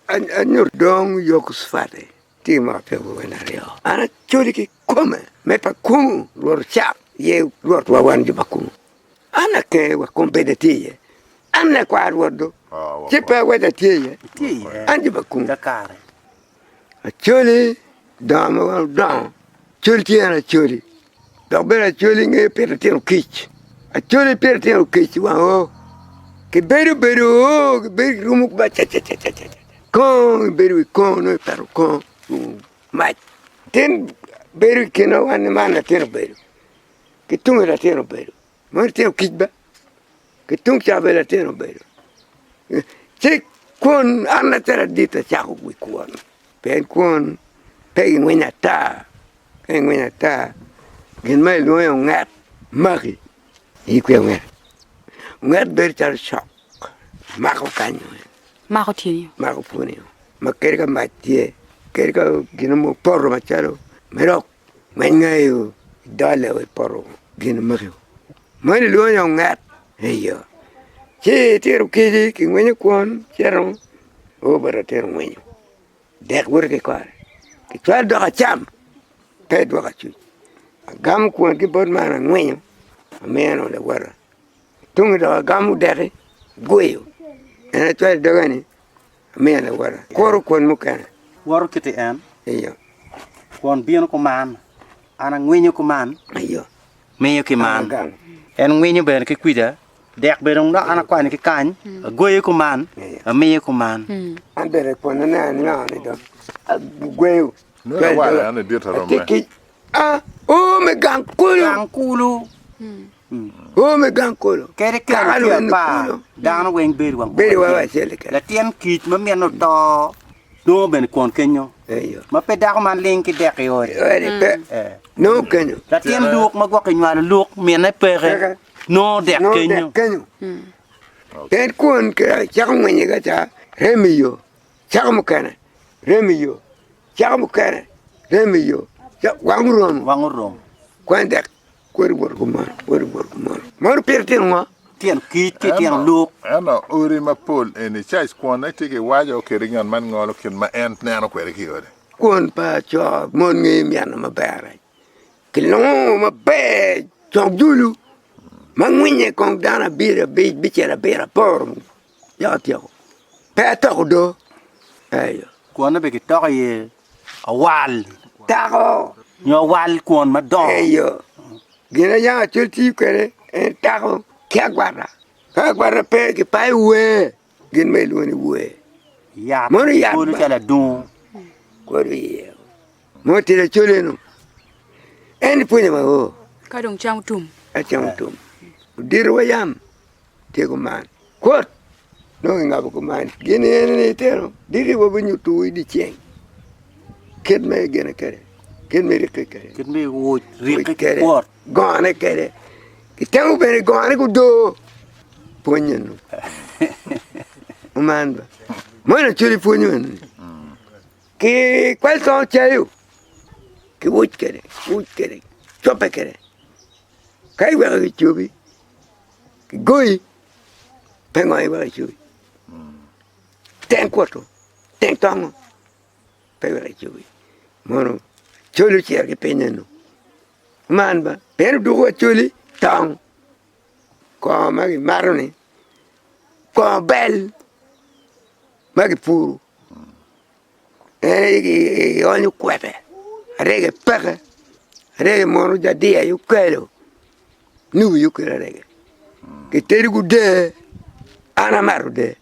Anyor dong yok sfate. Ti ma pe wena rio. Ana choli ki come. Me pa kumu lor chap. Ye lor wa wan ju bakumu. Ana ke wa kompetitie. Ana kwa rodo. Ti pa weda tie. Anju bakumu. Dakar. A choli dama wa dam. Choli ti ana choli. Dobera choli nge per tiro kich. A choli per tiro kich wa o. Che beru che beru rumu ba cha cha cha cha cha. Con beru con no pero con ma ten beru che no wan mana ten beru. Che tu era ten beru. Ma ten kitba. Che tu cha bela ten beru. Che con anna tera dita cha ku kuan. Pen con pe ngwena ta. Ngwena ta. Gen mai no yo ngat magi. Ikwe ngat. Ngat ber char shock. Mako kanyo. Mako tienio. Mako punio. Ma kerga matie. Kerga ginamo porro machalo. Merok. Mengayo. Dale o porro. Ginamo. Mani luo yo ngat. Eyo. Che tero kiji ki ngwenyo kwon. Chero. O bara tero ngwenyo. Dek wurke kware. Ki chwa doka cham. Ped waka chuj. Gam kwon ki bod mana ngwenyo. Ameno le wara. Tungi da gamu dere goyo ena twa dogani me na wara koro kon mukana Waro kiti en. iyo Kon bieno ko man. Ana ngwenyo ko man. iyo Meyo ki man. gam En ngwenyo ben ki kwida. Dek berong da ana kwani ki kany. Goyo ko man. Meyo ko man. andere kon na ni do goyo No wala ana dita ro me. tiki o me gan kulu Kulu. o me gan kulu Kere Kagalu kere en pa. kulo. Dano weng beru wang. beri wa chele La ka tien kit ma mieno to. No ben kon kenyo. iyo Ma pe dak man ling ki dek yo. ore pe no kenyo La tien luk ma gwa kenyo ala luk miene pere. No dek no kenyo. kenyo pen kon ke chak mwenye ga cha remiyo chak mukana remiyo chak mukana remiyo wangurom Wangurom. kwanda kweri bor kumar mar pertin wa Tien kit ki tien luk. Ana uri ma pol eni chais kwana tike wajo keringan man ngolo kin ma en nano kwere ki ore. kon pa cho mon ngi mian ma bare kilong ma be cho dulu mangwinye kong dana bira be bichera bira por ya tio pe to do ayo Kwana be ki tok ye. A wal. tago Nyo wal kwan ma don. ayo gina ya chulti kwere tago kya gwara pe ki pai we gin me luoni we Ya. Mono ya Kulu ba. chala don. Kori mo tira choleno en punya ma o Ka dong cham tum. acham tum dir wayam te ko man kot no ngab ko man gene ne tero diri wo bunyu tu di cheng ket me gene kare ket me rik kare Kit me wo rik kare kwat. gone kare ki tangu bene gone ku do punya no man ba mo na churi punya ki kwal son chayu ki wuch kare chope kare kai wa ki chubi ki goy pengai wa chubi ten kwato ten tango pe wa chubi mono cholu chia ki peneno man ba pero du wa chuli tang ko ma ki maroni ko bel ma ki puru onyu kwete rege peke rege mono jadia yu kelo nu yu kela rege ke teri gude ana maru de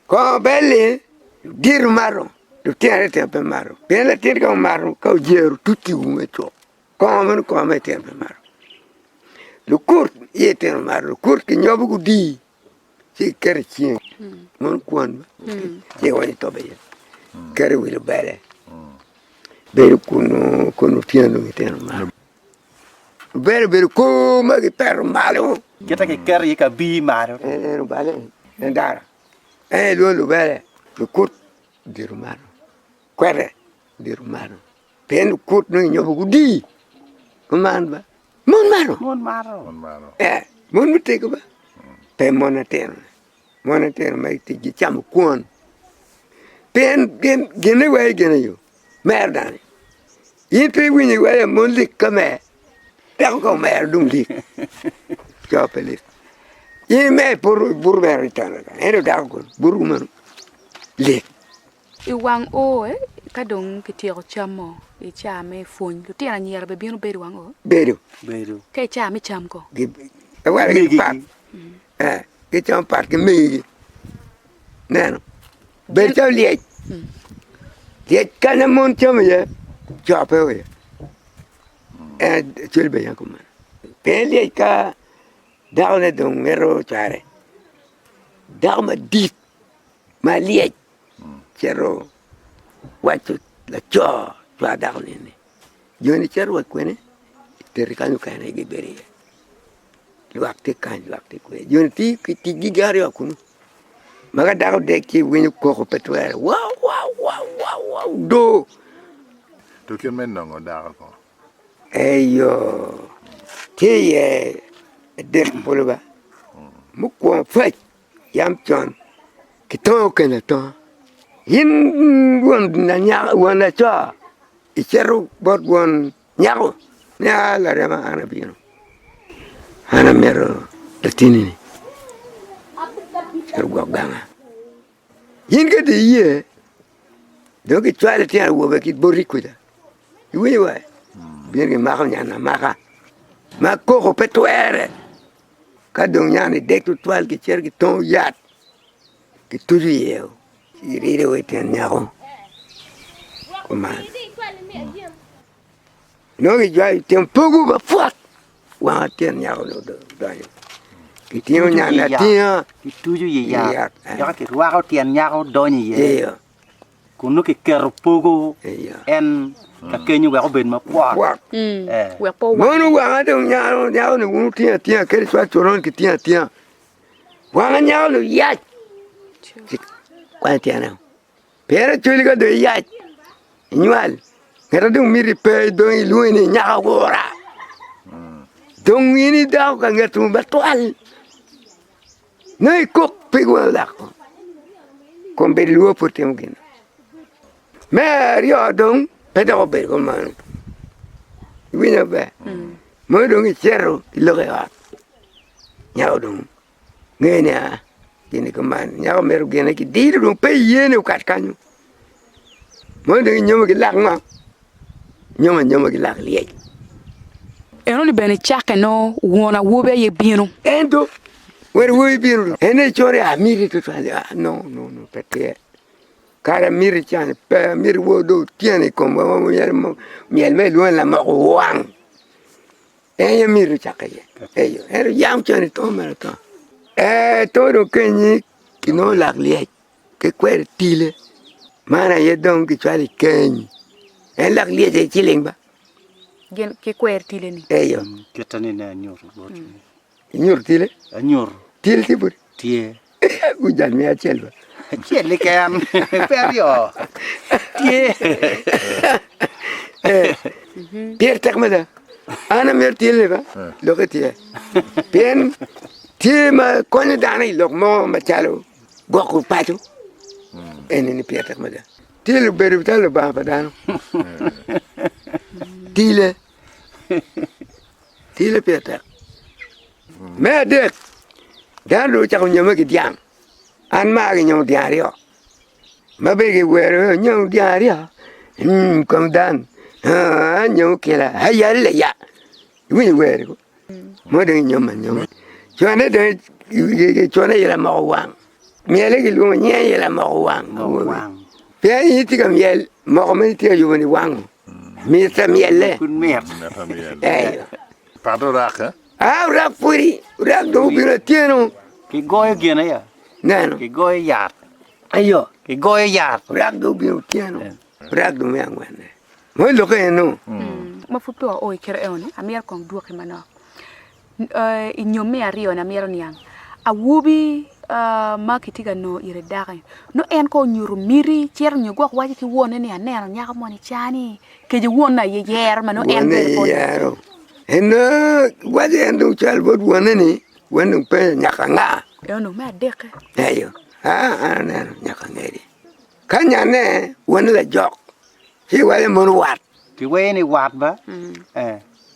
ko belle dir maro du tiare tempe maro belle tir ka maro ka jeru tutti unge cho ko me tempe maro lu kurt yete maro lu kurt ki nyobu gudi si kerchi mon kwan ye wani tobe ye kere wilu bele bere kuno tiano miteno ma bere ko ma ki per malo Kita ki ker yi ka bi maro. no bale ndara lu bele lu kut diru mano kwere diru mano pen kut no nyobu gudi man ba mon mano Mon maro. On mano. mon mitego ba pe monateno mai ti cham kuon pen gene way gene yo mer dan yin pe wini way mon lik kame ta ko mer dum lik cho pelit yin me por mer tan ero da ko bur man lik I wang o ka dong ki tiyo chamo I cha me fun lu tiya nyera be bino be wang o bedo ke cha me cham ko wala ki pat ki cham pat ki mi neno be cha liet liet kana mon cham ye cha pe we chul be yanko man pe liet ka dawne dong mero chare daw ma dit ma liet chero wacho la cho daw ne joni chero wa kwene terikanu kana gi beri wakti kan wakti kwe joni ti gi gari akunu maga daw de ki wini ko petwer wow do to ken men no da ko eyo ti de polba mu ko fa yam chon ki to kana to yin won na nya wona cha ichero bot won nyago nya la rema ana bino ana mero latini ergo ganga yin ke de ye do ki twale tian wo be ki borikuda wi wa bien ke ma nya na ma ko petwere ka dong nya ni de tu twal ki cher ki ton yat ki tuju yeo irire we tian nyago kuma no ki jai tempo ba fuat wa tian nyago do ki tian nya na tian ki tuju ye ya ya ki wa ko tian nya ko do ni ye kunu ki ker pogo en ka kenyu wa ko ben ma kwa we po wa no wa do nya no wu tian ke swa choron ki tian wa nya no ya kwa tian pero chuli ka do ya nyual ngara dung miri pe do ilu ni nya ko ora dong ini daw ka ngatu batwal nay kok pegwa la ko kon be luo por temgin mer yo dong pedo be ko man wina be mo dong chero lo ga nya dong ngene gene ko man nya mer gene ki dir dong pe yene kat kanyu mo dong nyomo ki lak ma nyomo ki lak liye eno li bene chake no wona wobe ye bino endo where we been ene chore amiri to no pete cara miri chan pe miri wodo tiene como miel me lo la wang ene miri chakaye eyo ero yam chan to mero to todo kenyi kino la liye ke kwer tile mana ye don ki chali kenyi en la liye je chilingba gen ke kwer tile ni eyo ketani na nyor nyor tile nyor tile tibur tie ujan me achelba chele kan perio tie Pierre takmada ana mer tile ba lo que tie bien tie ma kono dana lo mo ma chalo goku patu enini Pierre takmada tile beru talo ba padano tile Pierre tak me de dan lo chako nyama ki diam an ma ki nyama diario ma be ki wero nyama diario kom dan nyama kila hayale ya wi wero mo de nyama chone de chone yela ma wang miele ki lu nye yela ma wang pe yiti kam yel mo me ti yo ni wang mi ta miele kun mer na familia eh pardon raka rak puri rak do bira tieno ki goy gena ya nano ki goy yat ayo ki goy yat rak do bira tieno rak do me angwane mo lo ke no ma futo o kere oni amier kong duo ke mano inyome ario na miero niang awubi ma kitiga no ire dake no en ko nyuru miri cher nyugo waji ki wone ni anero nyaka moni chani ke je wona ye yer mano en be ko yaro eno waje endo chal bod wone ni wonu pe nyaka nga no me deke ayo nano nyaka ngeri kanya ne wani la jok si wale mon wat ki we ni wat ba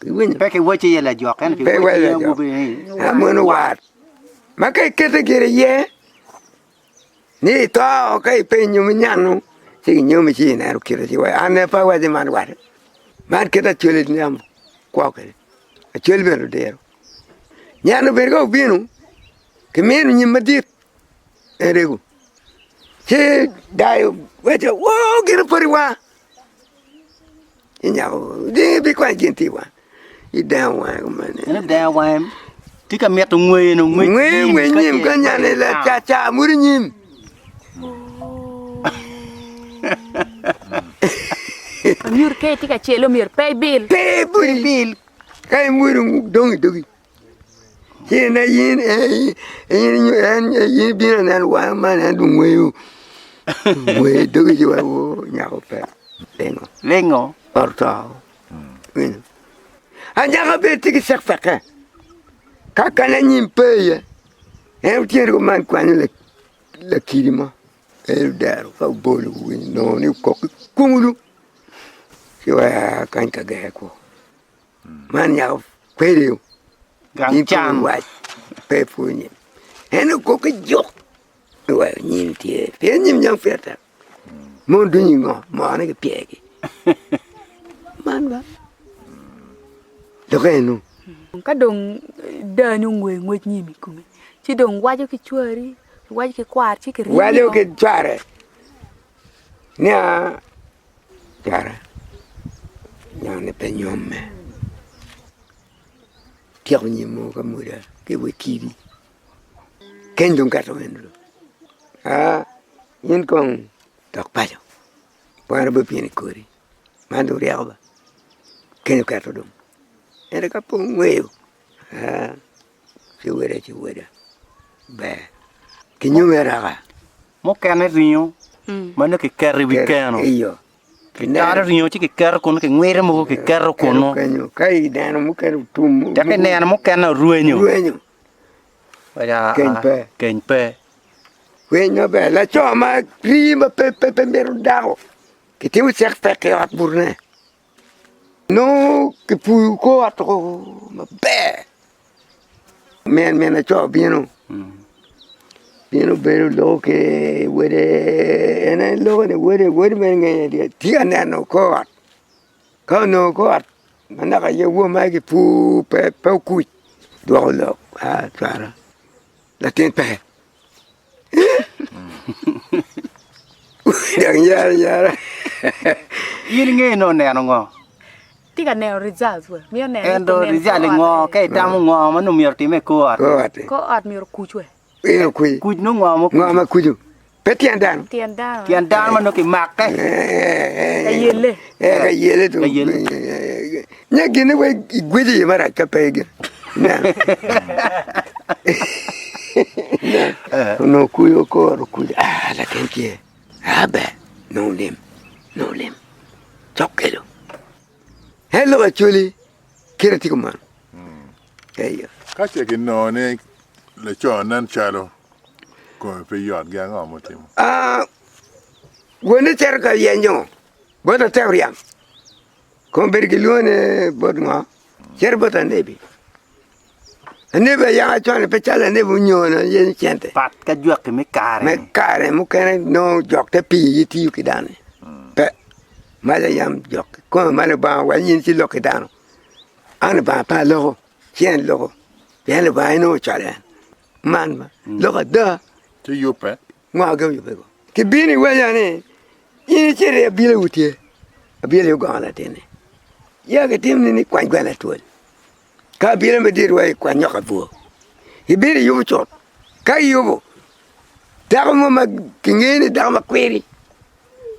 ki win pe ki we chi la jok kan ki pe we wale chi jok bu ha mon wat ma kai kete gere ye ni to kai pe nyu nyanu si nyu mi si na ru kire si wa ane pa wa de man wat man kete chole ni am kwa ke a chole be ro de nyanu be go binu ke men nyi madit erego che dai wete wo gire pori wa inyao de bi kwa jinti wa i da wa mane ne da wa ti ka met ngwe no ngwe ngwe nyim ka nyane la cha cha muri nyim Amir ke tika chelo mir pay bil. pe buri bil kai muri dongi dogi che na yin yin bi na wa mane du ngwe ngwe dogi wa wo nyao pe lengo ortao anja ka be tiki sak faka ka kana nyim pe ya e tiere ko man kwani la kirima e daro ka bolu wi no ni ko kungulu si wa kan ka ga ko man ya kwere gang chan wa pe fu ni eno ko ke jo wa nyim tie pe nyim yang feta mon du ni ngo mo ne ke piegi man ba lo ke no Ka dong da nyu ngwe nyimi kumi. Chi dong wajo ki chwari, wajo ki kwar chi ki ri. wale ke chare nya chara nya ne pe nyome tiao ni mo ka mura ke we kiri ken dong ka to endo yin kong tok pa jo para be pini kori mando riaba ken ka to dum era ka po ngweo ci wera be ki nyumera ga mo kan rinyo mane ki kerri bi kano iyo Cara rinyo chi ki ker kono ki ngwere mo ki ker kono kanyo kai dano mu ker tum ta ke ne mo kan ruenyo ruenyo ken pe ruenyo be la choma prima pe meru dago ki timu sek fe ke at burne no ki pu ko at ko ma be men a cho bino bino beru lo ke were ena lo ne were men nge dia tia no ko at ka no ko at mana ka ye wo ma ki pu pe ku do lo tsara la tin pe ya yin nge no ne no ngo Tika neo result we. Mio neo. endo rizali ngo ke tamu ngo manu mier ti me ko at Ko at mio kuchwe. e ku ku no ngo mo ma ku ju pe tian dan Tienda. kian dan manu ki mak ke Ayele. ka yele to nya gine we gwidi mara ka pe ge na no ku yo ko la tentie be no lim chokelo hello actually kirati ko man eyo ka che ki no ne le cho nan chalo ko pe yot ga ngo mo tim woni ter ka yenyo bodo teoriam ko bergilone bodma cher bota nebi nebe ya chone pe chala nebu nyona yen chente pat ka juak me kare mu kene no jok te pi yiti kidane pe mala yam jok ko mala ba wa yin si lokidano an ba pa lo chen lo bien le ba no chala man ba lo da ti yupe ngwa ga yu be ko ke bini wa ya ne yin chere bile utie bile go ala tene ya ke tim ni kwa gwa la tol ka bile me dir wa kwa nyoka bu ibiri yu chot ka yu ta mo ma kingene da ma kweri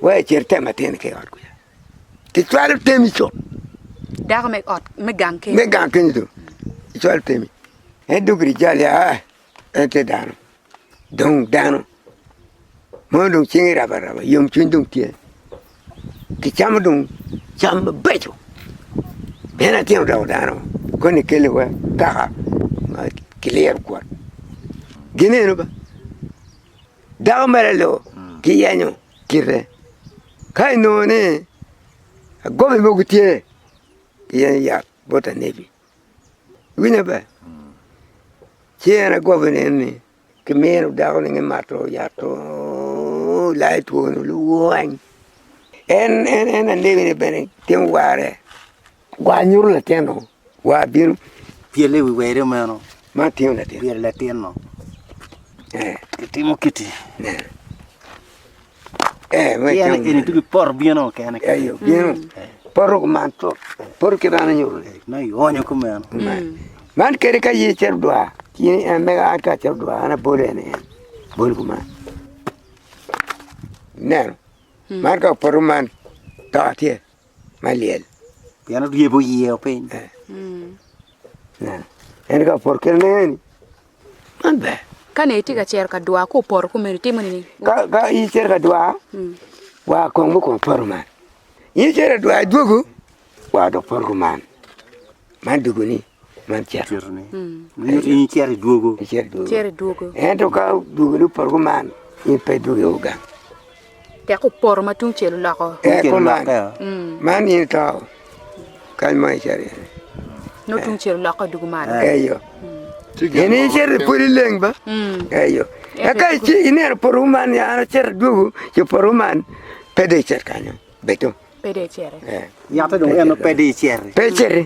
wa cherte ma tene ke ar ku ti twal temi chot Daga me ot me ganke. me gan ken do twal temi e dugri jali ente dano dong dano mo dong chingira bara yum chundung tie ki cham dong cham beto bena tiem do dano koni kele wa ta clear kwa gine no ba daga merelo ki yanyo kire kai no ne gobe mo gutie ya bota nebi wina ba chiera gobe ne ke mero da ne mato ya to lai to no luang en nebi ne bene tem ware wa nyuru la teno wa biru piele we were mano ma tem la teno piele la teno kitimo kiti ma ene tu por bieno kana yo bien por manto por que rana nyuru no yonyo ko mano man kere ka ye cher dua kini mega aka cher dua ana bole ne bol kuma ne man ka por man ta tie maliel piano die bo ye open ne en ka por ke ne man be kane tiga cher ka dua ko por ko men timoni ni ka i cher ka dua wa ko mo ko por man i cher dua dugu wa do por man dugu ni man cher tirni ni cher duogo cher duogo en to ka dugu por man i pe dugu ga te ko por ma tung chelu la ko ko man i ta kal mai cher no tung chelu la ko dugu ma yo ini cher puri leng ba yo aka chi iner por man ya cher dugu yo por man pede cher kanyo beto pede cher ya ta do eno pede cher pe cher